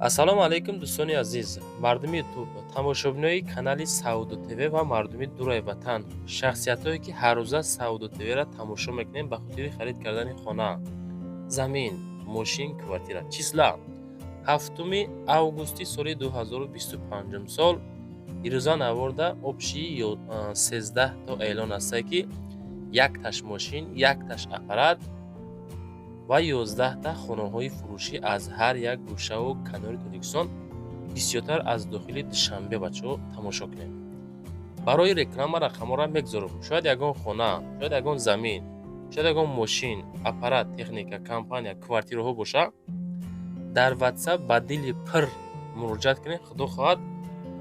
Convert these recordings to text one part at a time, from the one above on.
ассалому алайкум дӯстони азиз, мардуми ютуб, тамошобинои канали Сауду ТВ ва мардуми дураи ватан, шахсиятое ки ҳаррӯза Сауду ТВ-ро тамошо мекунем ба хотири харид кардани хона, замин, мошин, квартира. Числа 7 августи соли 2025 сол ирӯза наворда обшии 13 то эълон астае ки 1 таш мошин, 1 таш аппарат ва 11 та хонаҳои фурӯшӣ аз ҳар як гӯшаву канори Тоҷикистон бисёртар аз дохили Душанбе бачаҳо тамошо кунем. Барои реклама рақамҳоро мегзорам. Шояд ягон хона, шояд ягон замин, шояд ягон мошин, аппарат, техника, компания, квартираҳо боша. Дар WhatsApp ба дили пир муроҷиат кунем. Худо хоҳад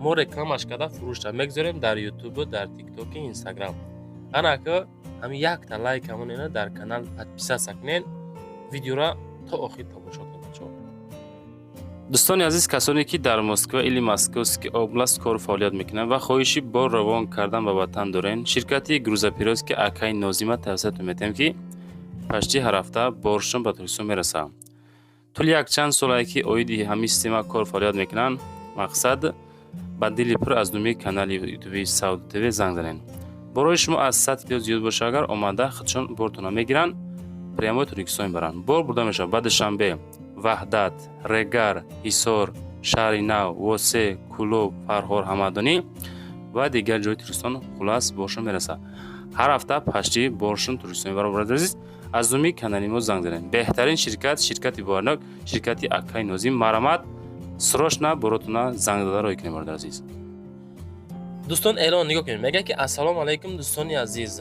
мо рекламаш карда фурӯшта мегзорем дар YouTube, дар TikTok, Instagram. Анака ҳам якта лайкамонена дар канал подписатсия кунен. видеоро то охир тамошо кунед бачаҳо. дӯстони азиз, касоне ки дар Москва или Московский област кор фаъолият мекунанд ва хоҳиши бор равон кардан ба ватан дорен, ширкати грузоперевозки Акаи Нозима тавассутон метем ки пашти ҳар ҳафта боршон ба Тоҷикистон мерасад. тӯли якчанд солае ки оиди ҳамин система кор фаъолият мекунанд. Мақсад ба дили пир аз думии канали ютуби Сауду ТВ занг занед. борои шумо аз 100 кило зиёд боша, агар омада худшон бортона мегиранд, прямои Тоҷикистон мебаранд. Бор бурда мешавад ба Душанбе, Ваҳдат, Регар, Ҳисор, Шаҳри Нав, Восе, Кӯлоб, Фарҳор, Ҳамадонӣ ва дигар ҷои Тоҷикистон хулас боршон мерасад. ҳар ҳафта пашти боршон Тоҷикистон баробар азиз аз думии канали мо занг занед. беҳтарин ширкат, ширкати боярнок, ширкати Акаи Нозим. Марамат срочно боротона занг дада роҳӣ кунед мурод азиз. дӯстон эълон нигоҳ кунед. Мега ки ассалому алайкум дӯстони азиз.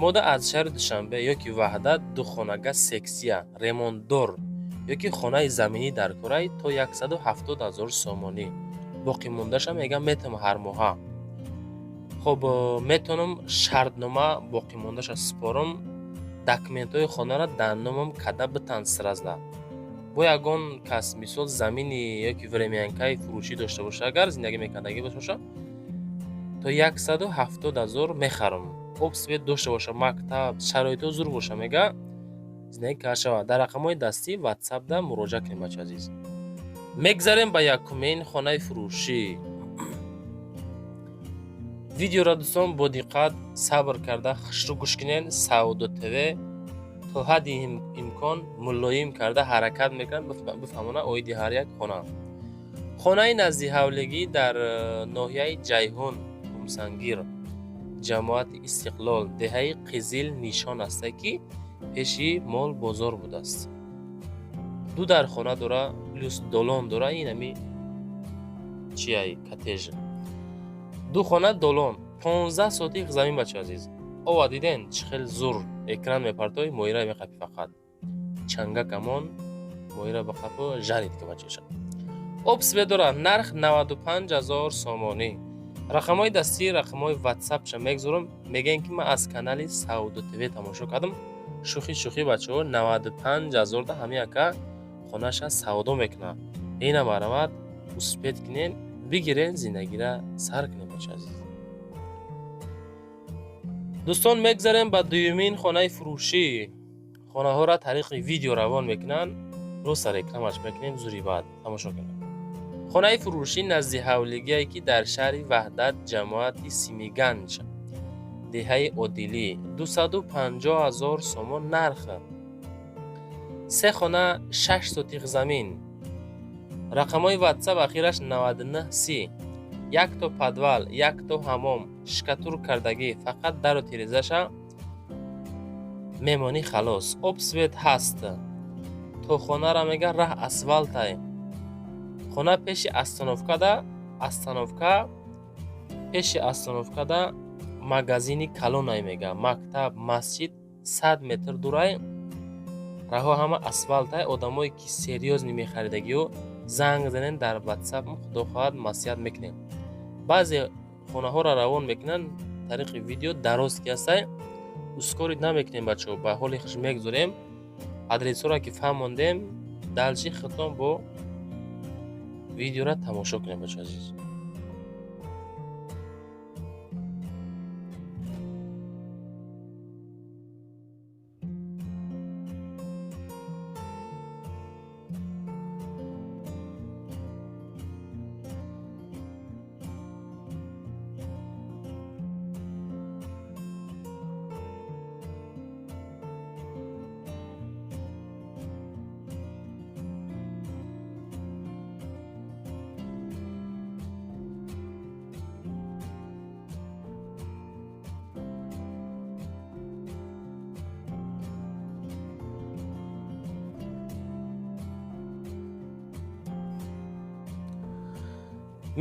Мода аз шаҳри Душанбе ёки Ваҳдат духонага сексия, ремонтдор ёки хонаи заминӣ дар корай то 170 000 сомонӣ. Боқӣ мондаша мегам метавонам ҳар моҳа. Хоб метавонам шартнома боқӣ мондаша спорам, документҳои хонаро дар номам када битан сразда. Бо ягон кас мисол замини ёки времянкаи фурӯшӣ дошта боша, агар зиндагӣ мекардагӣ боша, то 170 000 мехарам. обсвет дошта боша, мактаб, шароитҳо зур боша, мега зиндагӣ карда шавад. Дар рақамҳои дастӣ WhatsApp-да муроҷиат кунед бачаҳо азиз. Мегзарем ба якумин хонаи фурӯшӣ. видеоро дӯстон бо диққат сабр карда хушрӯ гӯш кунед. Сауду ТВ то ҳадди имкон мулоим карда ҳаракат мекунад бифаҳмона оиди ҳар як хона. хонаи назди ҳавлигӣ дар ноҳияи Ҷайҳун, Умсангир, ҷамоати Истиқлол, деҳаи Қизил нишон аст ки пеши мол бозор будааст. ду дар хона дора плюс долон дора. ин ами чияй коттеж. ду хона долон, 15 сотих замин бачаҳо азиз. ова диден чӣ хел зур экран мепартои моира меқапи фақат. чангак амон моира ба қапо жарид ки бачаҳо. обсвет дора. нарх 95 000 сомонӣ. рақамҳои дастӣ, рақамҳои WhatsApp-ша мегзорам. мегӯям ки ман аз канали Сауду ТВ тамошо кардам. шӯхӣ бачаҳо 95 000 да ҳамин ака хонаша савдо мекунад. ина марамат успет кунен, бигирен, зиндагиро сар кунен бачаҳо азиз. дӯстон мегзарем ба дуюмин хонаи фурӯшӣ. хонаҳоро тариқи видео равон мекунанд. роста рекламаш мекунем. зури баъд тамошо кунед. хонаи фурӯшӣ назди ҳавлигие ки дар шаҳри Ваҳдат, ҷамоати Симиганҷ, деҳаи Одилӣ, 250 000 сомон нарх. 3 хона 6 сотих замин. рақамҳои WhatsApp ахираш 9930. 1 то подвал, 1 то ҳамом, шкатур кардагӣ, фақат дару тирезаша мемонӣ халос. обсвет ҳаст. то хонара мега раҳ асфалтай. хона пеши пеши остановкада магазини калонай мега. мактаб, масҷид 100 метр дурай. раҳо ҳама асфалтай. одамое ки серьёзни мехаридагиҳо занг занен дар WhatsApp. худо хоҳад маслиҳат мекунем. баъзе хонаҳоро равон мекунанд тариқи видео, дароз ки ҳастай ускорид намекунем бачаҳо. ба ҳоли хуш мегзорем. адресҳоро ки фаҳмондем, далҷи хитон бо видеоро тамошо кунем бачаҳо азиз.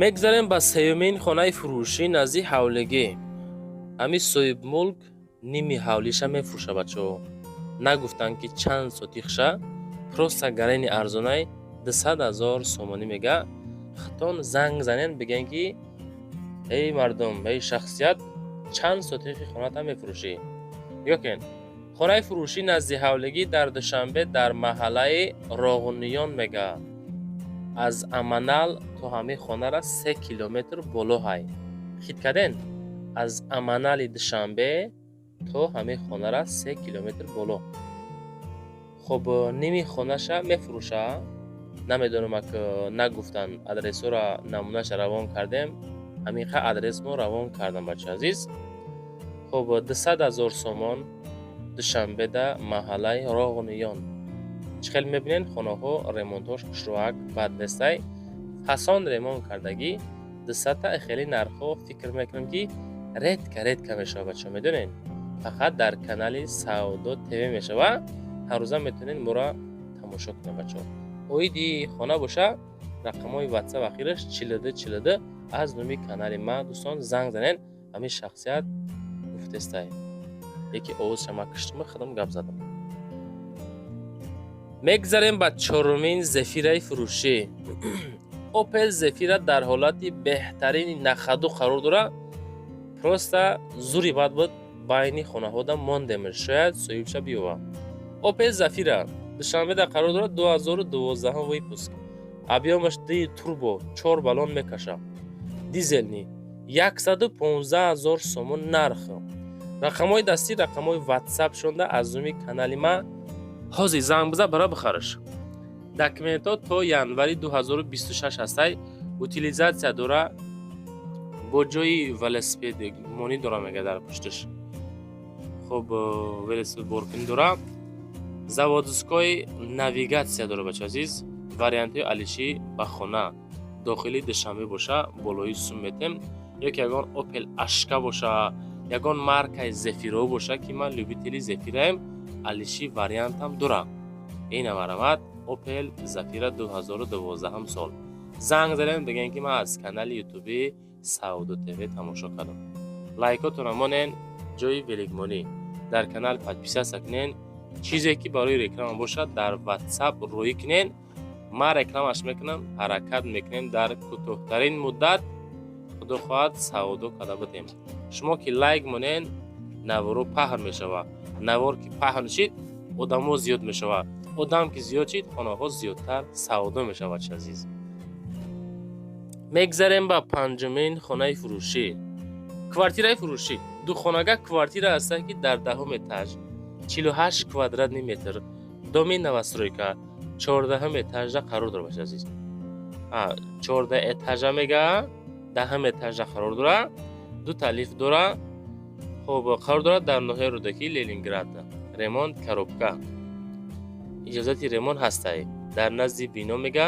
мегзарем ба сеюмин хонаи фурӯшӣ назди ҳавлигӣ. ҳамин соҳибмулк ними ҳавлиша мефурӯша бачо. Нагуфтанд ки чанд сотиқша, просто гарени арзонай 200,000 сомонӣ мега. хитон занг занен бигӯен ки эй мардум, эй шахсият, чанд сотиқи хоната мефурӯшӣ? нигоҳ кунед. хонаи фурӯшӣ назди ҳавлигӣ дар Душанбе дар маҳаллаи Роғуниён мега. аз Аманал то ҳамин хонара 3 километр боло ҳай. хит карден? аз Аманали Душанбе то ҳамин хонара 3 километр боло. хоб ними хонаша мефурӯша. намедонам ак нагуфтан адресора намунаша равон кардем. ҳаминқа адресмо равон кардам бача азиз. хоб 200,000 сомон Душанбеда маҳаллаи Роғуниён. чхел мебинен хонаҳо ремонтош хушроак бад нестай. фасон ремонт кардагӣ 200-та хеле нархҳо фикр мекунам ки редка мешава бача. медонен фақат дар канали Саудо ТВ мешава. ҳар рӯза метавонен моро тамошо кунед бачо. оиди хона боша рақамҳои WhatsApp ахираш 42 аз номи канали ма дӯстон занг занен. ҳамин шахсият гуфтестай яке овозша ма киштима худам гап задам. мегзарем ба чорумин Зефираи фурӯшӣ. Opel Zafira дар ҳолати беҳтарини нахаду қарор дора. Просто зури бад буд байни хонаҳода мондем, шояд соҳибша биёва. Opel Zafira Душанбеда қарор дора. 2012 выпуск. объемаш ди турбо 4 баллон мекаша. дизелни 115,000 сомон нарх. рақамҳои дастӣ, рақамҳои WhatsApp шонда аз номи канали ма ҳозир занг биза бара бихараш. документҳо то январи 2026 ҳастай. утилизатсия дора. бо ҷои велосипед монӣ дора мега дар пушташ. хоб велосипед боркунӣ дора. заводскои навигатсия дора бача азиз. вариантҳои алишӣ ба хона дохили Душанбе боша болои сум метем. ёки ягон Opel Ashka боша, ягон маркаи Zefiro боша ки ман любители Zefiraем, алишӣ вариантам дора. ин марамат Opel Zafira 2012 сол. занг занен бигӯен ки ман аз канали ютуби Саудо ТВ тамошо кардам. лайкотона монен, ҷои великмонӣ. дар канал подписатсия кунен. чизе ки барои реклама бошад дар WhatsApp рӯй кунен. ман рекламаш мекунам, ҳаракат мекунем дар кӯтоҳтарин муддат. худо хоҳад саудо карда будем. шумо ки лайк монен, наворо паҳн мешава. навор ки паҳн шид, одамо зиёд мешава. одам ки зиёд шид, хонаҳо зиёдтар саудо мешавад азиз. мегзарем ба панҷумин хонаи фурӯшӣ. квартираи фурӯшӣ. духонага квартира ҳастад ки дар 10 этаж 48 квадратный метр доми новостройка 14 этажда қарор дора баша азиз. 14 этажа мега 10 этажда қарор дора. ду талиф дора. хоб қарор дора дар ноҳияи Рӯдаки Ленинград. ремонт коробка. иҷозати ремонт ҳастай. дар назди бино мега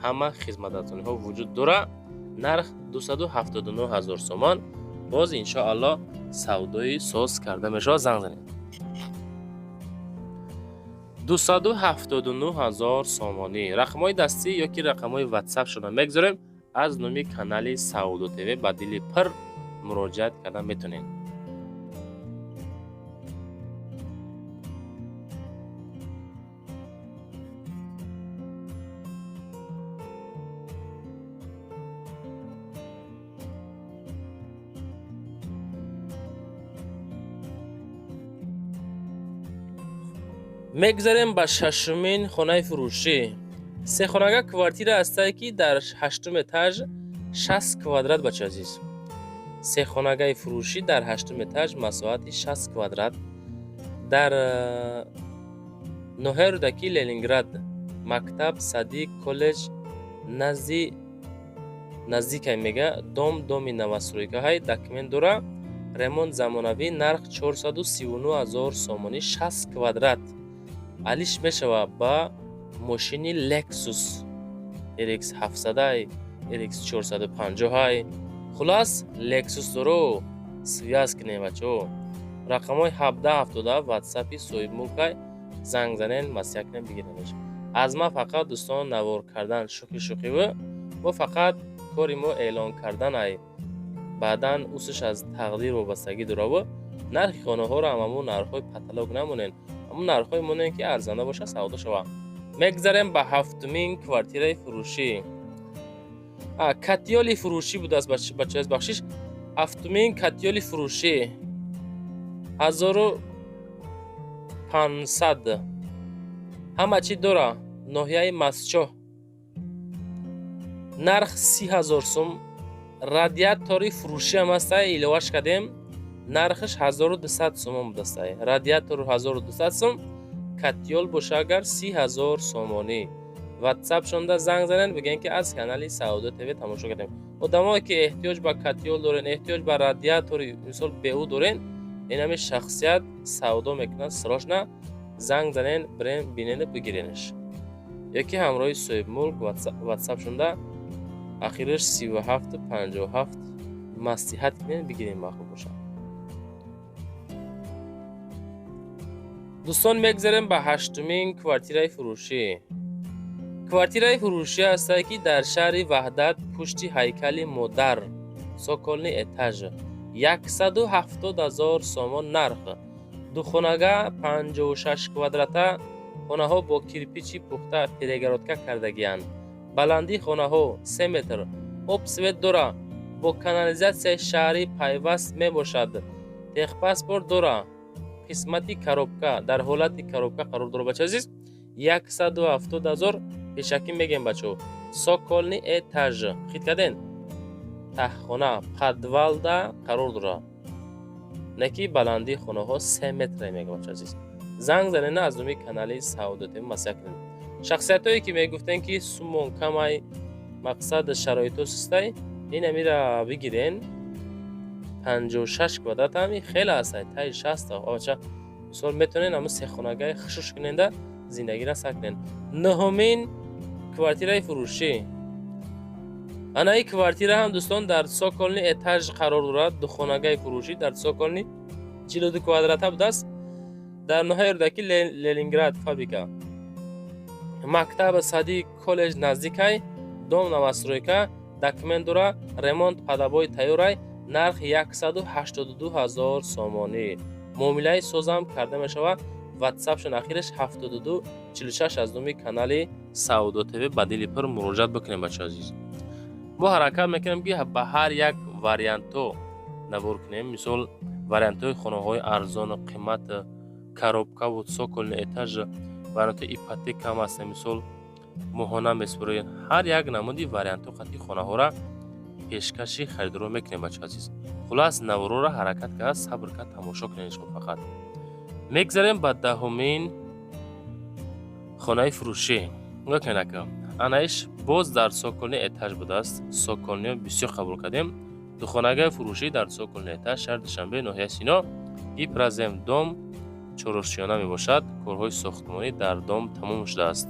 ҳама хизматрасониҳо вуҷуд дора. нарх 279,000 сомон. боз иншоалло савдои соз карда мешава. занг занед. 279,000 сомонӣ. рақамҳои дастӣ ёки рақамҳои WhatsApp шуда мегзорем. аз номи канали Саудо ТВ ба дили пир муроҷиат карда метонед. мегзарем ба шашумин хонаи фурӯшӣ. сехонага квартира ҳастад ки дар 8 этаж 60 квадрат бача азиз. сехонагаи фурӯшӣ дар 8 этаж масоҳати 60 квадрат дар ноҳияи Рӯдаки Ленинград. мактаб, садик, коллеҷ наздикай мега. доми новостройкаҳай документ дора. ремонт замонавӣ. нарх 439,000 сомонӣ 60 квадрат. алиш мешава ба мошини Lexus RX 700, RX 450. хулас Lexus доро связ кунем бачо. рақамҳои 1770 WhatsApp-и соҳибмулкай занг занен, масъя кунем бигирем. аз ма фақат дӯстон навор кардан шӯхӣ ва мо фақат کاری ما اعلان کردن ای بعدن اوسش از تقدیر وابستگی داره و نرخ خانه ها رو همون نرخ های پتالوگ نمونن، همون نرخ های مونن که ارزنده باشه سودا شوه. میگذاریم به هفتمین کوارتیره فروشی. کاتیالی فروشی بود از بچه از بخشش. هفتمین کاتیالی فروشی 1500 همه چی داره. ناحیه مسچو نرخ 30,000 سوم. رادیاتوری فروشی هم هسته ایلواش کردیم، نرخش 1200 سوم بوده است. رادیاتور 1200 سوم، کاتیول باشه اگر 30,000 سومانی. واتساپ شونده زنگ زنن بگن که از کانال سعودت تیوی تماشا کردیم. آدمایی که احتیاج به کاتیول دارن، احتیاج به رادیاتوری مثلا بهو دارن، این همه شخصیت سودا میکنن، سراش نه زنگ زنن برین بینن بگیرینش. یکی همراه صاحب ملک واتساپ شونده اخیرش 3757 مصلحت کنین بگیرین مخوب باشه. دوستان میگذاریم به هشتمین کوارتیره فروشی. کوارتیره فروشی است که در شهر وحدت پشت هیکل مادر سوکولنی اتاژ 170,000 سومان نرخ. دو خانگاه 56 کوادراته، خانه ها با کیرپیچی پخته پیرگراتکا کردگیاند. بلندی خانه ها 3 متر، آب سویت داره، با کانالیزاسیون شهری پیوست می باشد. تخ پاسپورت داره، قسمتی کاروبکا در حالت کاروبکا قرار داره. بچه عزیز 170,000 پیشکی میگیم بچه. سوکولنی اتاژ خیلی کردین تخخانه پدوالده قرار داره، نکی بلندی خانه ها 3 متر میگه بچه عزیز. زنگ زنین از دومی کانالی سعودت مسیح کنین. شخصیت هایی که میگفتن که سومون کمای مقصد شرایط سسته این همی را بگیرین. 56 کوادرات همی خیلی هسته، تای 60 بچه مثال میتونین همون 3 خانگاه خشوش کننده زندگی را سکنین. نهمین کوارتیره فروشی. انا این کوارتیره هم دوستان در سوکولنی اتاژ قرار دارد. دو خانگاه فروشی در سوکولنی 42 کوادراته بوده است، در ناحیه اردکی لنینگراد فابریکا. مکتب صدی کالج نزدیکای دوم نوسترویکا دکمنت داره، ремонт падабой тайёрай. нарх 182,000 сомонӣ. муомилаи созам карда мешавад. ватсапшон ахираш 7246 аз номи канали Саудо ТВ ба дили пир муроҷиат бикунем бача азиз. мо ҳаракат мекунем ки ба ҳар як варианто набор кунем. мисол вариантои хонаҳои арзону қимат коробка буд соколни этаж варианти ипотека ҳам аст. мисол моҳона меспурен. ҳар як намуди вариантҳо хати хонаҳора пешкаши харидоро мекунем бача азиз. хулас навороро ҳаракат кард, сабр кард, тамошо кунед шумо фақат. мегзарем ба даҳумин хонаи фурӯшӣ. нигоҳ кунед ака, анаиш боз дар соколни этаж будааст. соколниҳо бисёр қабул кардем. духонагаи фурӯшӣ дар соколни этаж шаҳри душанбе ноҳияи сино. ипразем дом чорушиёна мебошад. корҳои сохтмонӣ дар дом тамом шудааст.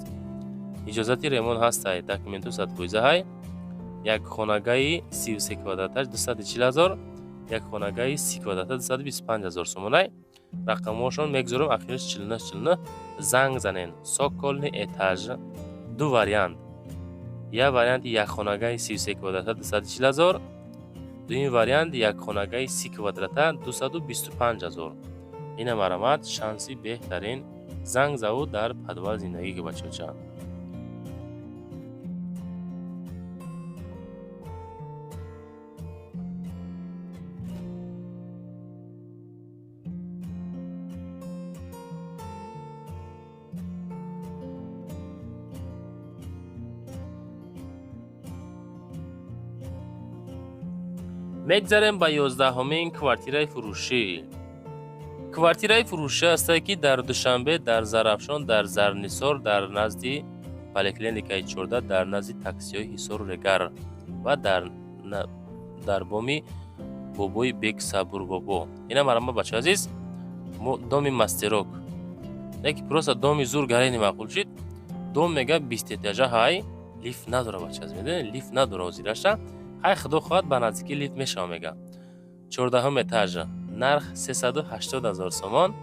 иҷозати ремонт ҳастай. документу садпоизаҳай. як хонагаи 33 квадраташ 240,000, як хонагаи 30 квадрата 225,000 сомонай. рақамҳошон мегзорам ахираш 49 занг занен. соколни этаж ду вариант. як варианти як хонагаи 33 квадрата 240,000, дуюми вариант як хонагаи 30 квадрата 225,000. ина марамат шанси беҳтарин. занг заву дар падвал зиндагӣ ки бачача. мегзарем ба 11-ҳумин квартираи фурӯшӣ. квартираи фурӯшӣ аст ки дар душанбе, дар зарафшон, дар зарнисор, дар назди поликлиникаи 14, дар назди таксиҳои ҳисору регар ва дар боми бобои бек сабур бобо. ина марама бача азиз доми мастерок. неки просто доми зур гарени маъқул шид. дом мега 20 этажа ҳай, лифт надора бача азиз. медонед лифт надора ҳозираша. ҳай худо хоҳад ба наздикӣ лифт мешава мега. 14 этаж. нарх 380,000 сомон.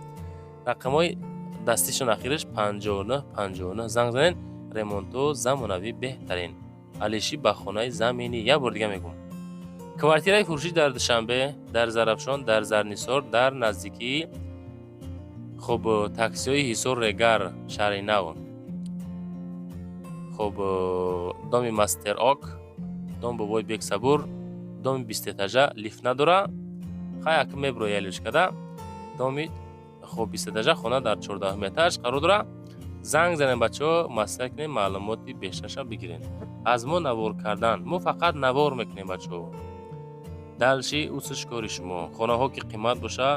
рақамҳои дастишон ахираш 59 59. занг занен. ремонту замонавӣ беҳтарин. алиши ба хонаи замини. Я бор дига мегум. Квартираи фурӯшӣ дар Душанбе, дар Зарафшон, дар Зарнисор, дар наздикии хуб таксиҳои Ҳисор Регар шаҳри Нав. хуб доми Мастерок, дом бобои Бексабур, доми 20 этажа лифт надора. Хаяк мебро ялишкада. доми хуб 20 этажа хона дар 14 этаж қарор дора. занг занем бачаҳо, маслиҳат кунем, маълумоти бештарша бигирен. аз мо навор кардан, мо фақат навор мекунем бачаҳо. далши усуш кори шумо. хонаҳо ки қимат боша,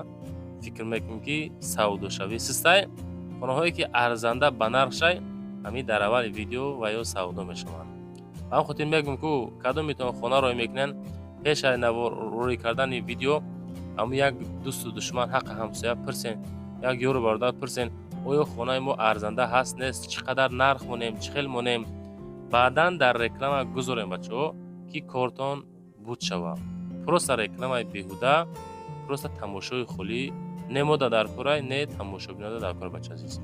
фикр мекунем ки савдошавӣ систай. хонаҳое ки арзанда ба нархшай, ҳамин дар аввали видео ва ё савдо мешаванд. ҳам хотир мегӯм ку кадомитон хона рой мекунен, пешаи наворӣ кардани видео ҳамун як дӯсту душман ҳаққи ҳамсоя пирсен, як ёру бародар пирсен, оё хонаи мо арзанда ҳаст нест, чӣ қадар нарх монем, чӣ хел монем. баъдан дар реклама гузорем бачаҳо ки кортон буд шава. просто рекламаи беҳуда, просто тамошои хулӣ, не мода дар корай, не тамошобинода дар кор бача азиз.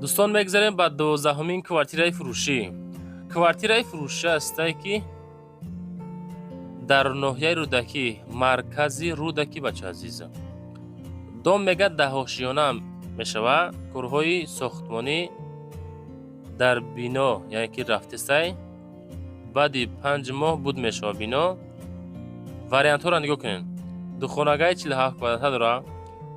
дӯстон, мегзарем ба 12-умин квартираи фурӯшӣ. квартираи фурӯшӣ астае ки дар ноҳияи Рӯдакӣ, маркази Рӯдакӣ бача азиз. дом мега даҳошиёна мешава. корҳои сохтмонӣ дар бино яъне ки рафтистай, баъди 5 моҳ буд мешава бино. вариантҳоро нигоҳ кунед. духонагаи 47 квадрата дора,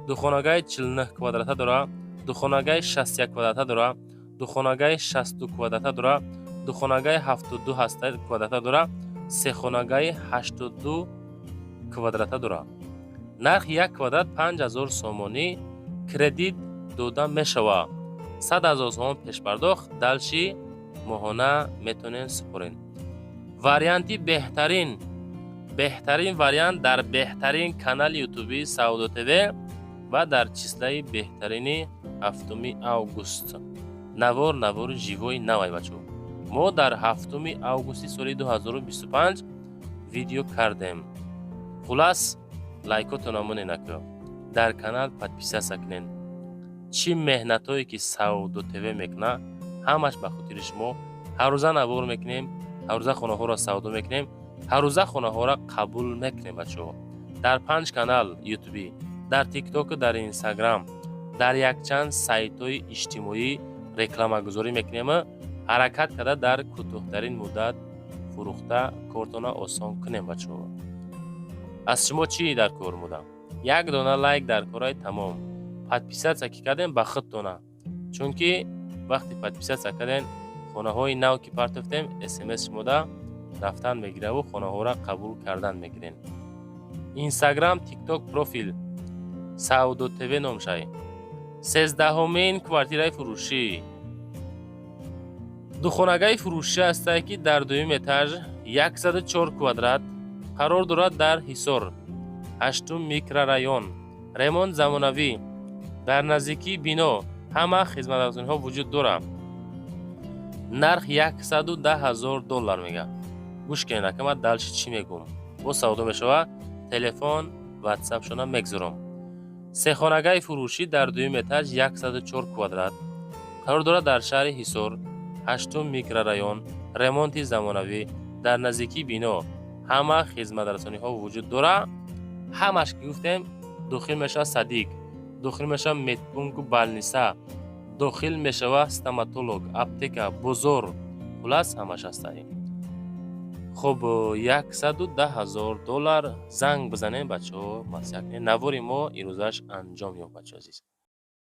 духонагаи 49 квадрата дора, духонагаи 61 квадрата дора, духонагаи 62 квадрата дора, духонагаи 72 квадрата дора, сехонагаи 82 квадрата дора. нархи 1 квадрат 5000 сомонӣ кредит дода мешава. 100 000 сомон пешпардохт, далши моҳона метонен супорен. варианти беҳтарин вариант дар беҳтарин канали ютуби Саудо ТВ ва дар числаи беҳтарини 7 август. навори живои навай бачо. мо дар 7 августи соли 2025 видео кардем. хулас лайкотона моненакё. дар канал подписаться кунен. чӣ меҳнатое ки Саудо ТВ мекуна, ҳамаш ба хотири шумо. ҳаррӯза навор мекунем, ҳаррӯза хонаҳоро савдо мекунем, ҳаррӯза хонаҳоро қабул мекунем бачаҳо. дар 5 канал ютуби, дар тикток, дар инстаграм, дар якчанд сайтҳои иҷтимоӣ рекламагузорӣ мекунем. ҳаракат карда дар кӯтоҳтарин муддат фурӯхта кортона осон кунем бачаҳо. аз шумо чӣ дар кор мудам? як дона лайк дар корай тамом. подписатсия ки кардем ба худтона, чунки вақти подписатсия кардем хонаҳои нав ки партофтем смс шумода рафтан мегираву хонаҳоро қабул кардан мегирен. инстаграм, тикток профил Саудо ТВ номшай. 13-умин квартираи фурӯшӣ. духонагаи фурӯшӣ астае ки дар 2 этаж 104 квадрат қарор дорад дар Ҳисор, 8 микрорайон. ремонт замонавӣ. дар наздикии бино ҳама хизматрасониҳо вуҷуд дорад. нарх $110,000 мега. гӯш кунед акама, далши чӣ мегӯм. бо савдо мешава. телефон, ватсап шона мегзорам. сехонагаи фурӯшӣ дар 2 этаж 104 квадрат қарор дорад дар шаҳри Ҳисор, 8 микрорайон. ремонти замонавӣ. дар наздикии бино ҳама хизматрасониҳо вуҷуд дорад. ҳамаш ки гуфтем дохил мешава Садиқ, дохил мешава Медпункту Балниса, дохил мешава стоматолог, аптека, бозор, хулас ҳамаш ҳастаи. хуб $110,000 занг бизанем бачаҳо, навори мо ирӯзаш анҷом ёфт бачаҳо азиз.